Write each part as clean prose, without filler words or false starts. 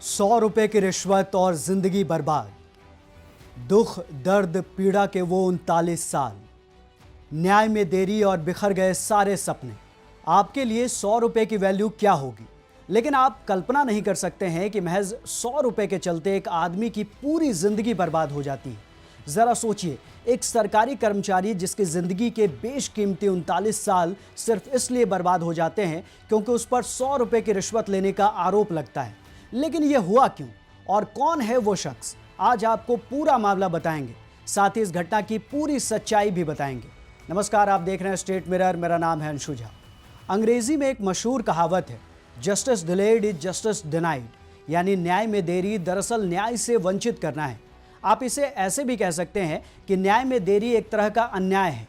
100 रुपए की रिश्वत और जिंदगी बर्बाद। दुख दर्द पीड़ा के वो 39 साल। न्याय में देरी और बिखर गए सारे सपने। आपके लिए 100 रुपए की वैल्यू क्या होगी, लेकिन आप कल्पना नहीं कर सकते हैं कि महज 100 रुपए के चलते एक आदमी की पूरी जिंदगी बर्बाद हो जाती है। जरा सोचिए, एक सरकारी कर्मचारी जिसकी जिंदगी के बेशकीमती 39 साल सिर्फ इसलिए बर्बाद हो जाते हैं क्योंकि उस पर 100 रुपए की रिश्वत लेने का आरोप लगता है। लेकिन यह हुआ क्यों और कौन है वो शख्स, आज आपको पूरा मामला बताएंगे, साथ ही इस घटना की पूरी सच्चाई भी बताएंगे। नमस्कार, आप देख रहे हैं स्टेट मिरर। मेरा नाम है अंशु झा। अंग्रेजी में एक मशहूर कहावत है, justice delayed is justice denied, यानी न्याय में देरी दरअसल न्याय से वंचित करना है। आप इसे ऐसे भी कह सकते हैं कि न्याय में देरी एक तरह का अन्याय है।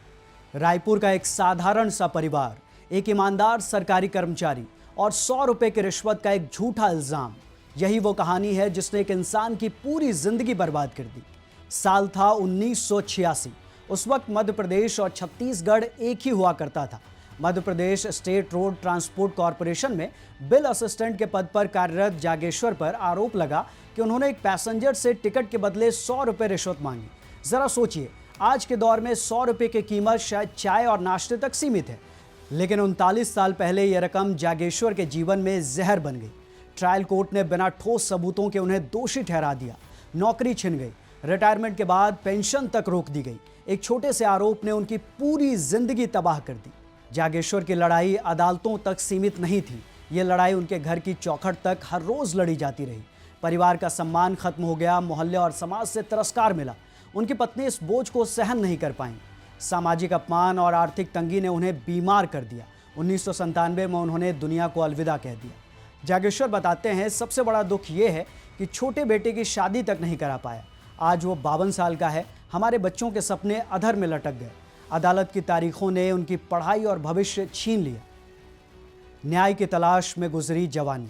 रायपुर का एक साधारण सा परिवार, एक ईमानदार सरकारी कर्मचारी और 100 रुपए की रिश्वत का एक झूठा इल्जाम, यही वो कहानी है जिसने एक इंसान की पूरी जिंदगी बर्बाद कर दी। साल था 1986। उस वक्त मध्य प्रदेश और छत्तीसगढ़ एक ही हुआ करता था। Madhya Pradesh state road transport corporation में बिल असिस्टेंट के पद पर कार्यरत जागेश्वर पर आरोप लगा कि उन्होंने एक पैसेंजर से टिकट के बदले 100 रुपए रिश्वत मांगी। जरा सोचिए, आज के दौर में 100 रुपए की कीमत शायद चाय और नाश्ते तक सीमित है, लेकिन 39 साल पहले यह रकम जागेश्वर के जीवन में जहर बन गई। ट्रायल कोर्ट ने बिना ठोस सबूतों के उन्हें दोषी ठहरा दिया। नौकरी छिन गई, रिटायरमेंट के बाद पेंशन तक रोक दी गई। एक छोटे से आरोप ने उनकी पूरी जिंदगी तबाह कर दी। जागेश्वर की लड़ाई अदालतों तक सीमित नहीं थी। ये लड़ाई उनके घर की चौखट तक हर रोज लड़ी जाती रही। परिवार का सम्मान खत्म हो गया, मोहल्ले और समाज से तिरस्कार मिला। उनकी पत्नी इस बोझ को सहन नहीं कर पाई। सामाजिक अपमान और आर्थिक तंगी ने उन्हें बीमार कर दिया। 1997 में उन्होंने दुनिया को अलविदा कह दिया। जागेश्वर बताते हैं, सबसे बड़ा दुख ये है कि छोटे बेटे की शादी तक नहीं करा पाया। आज वो 52 साल का है। हमारे बच्चों के सपने अधर में लटक गए। अदालत की तारीखों ने उनकी पढ़ाई और भविष्य छीन लिया। न्याय की तलाश में गुजरी जवानी।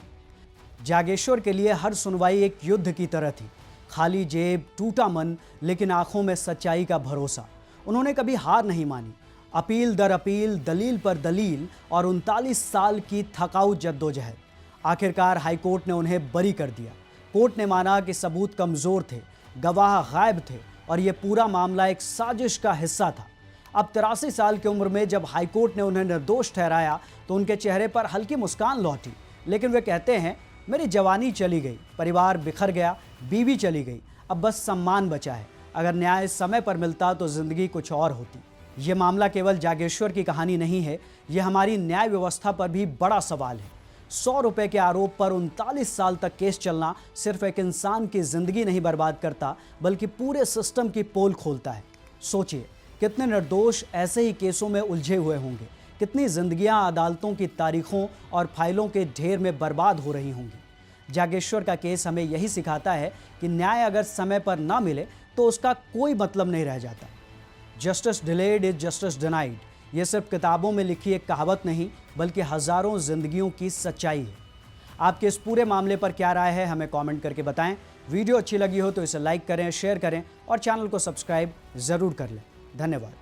जागेश्वर के लिए हर सुनवाई एक युद्ध की तरह थी। खाली जेब, टूटा मन, लेकिन आंखों में सच्चाई का भरोसा। उन्होंने कभी हार नहीं मानी। अपील दर अपील, दलील पर दलील और 39 साल की थकाऊ जद्दोजहद। आखिरकार हाईकोर्ट ने उन्हें बरी कर दिया। कोर्ट ने माना कि सबूत कमजोर थे, गवाह गायब थे और यह पूरा मामला एक साजिश का हिस्सा था। अब 83 साल की उम्र में जब हाईकोर्ट ने उन्हें निर्दोष ठहराया तो उनके चेहरे पर हल्की मुस्कान लौटी। लेकिन वे कहते हैं, मेरी जवानी चली गई, परिवार बिखर गया, बीवी चली गई, अब बस सम्मान बचा है। अगर न्याय समय पर मिलता तो जिंदगी कुछ और होती। यह मामला केवल जागेश्वर की कहानी नहीं है, यह हमारी न्याय व्यवस्था पर भी बड़ा सवाल है। 100 रुपए के आरोप पर 39 साल तक केस चलना सिर्फ एक इंसान की जिंदगी नहीं बर्बाद करता, बल्कि पूरे सिस्टम की पोल खोलता है। सोचिए, कितने निर्दोष ऐसे ही केसों में उलझे हुए होंगे, कितनी जिंदगियां अदालतों की तारीखों और फाइलों के ढेर में बर्बाद हो रही होंगी। जागेश्वर का केस हमें यही सिखाता है कि न्याय अगर समय पर ना मिले तो उसका कोई मतलब नहीं रह जाता। Justice delayed is justice denied, ये सिर्फ किताबों में लिखी एक कहावत नहीं, बल्कि हजारों जिंदगियों की सच्चाई है। आपके इस पूरे मामले पर क्या राय है, हमें कमेंट करके बताएं। वीडियो अच्छी लगी हो तो इसे लाइक करें, शेयर करें और चैनल को सब्सक्राइब जरूर कर लें। धन्यवाद।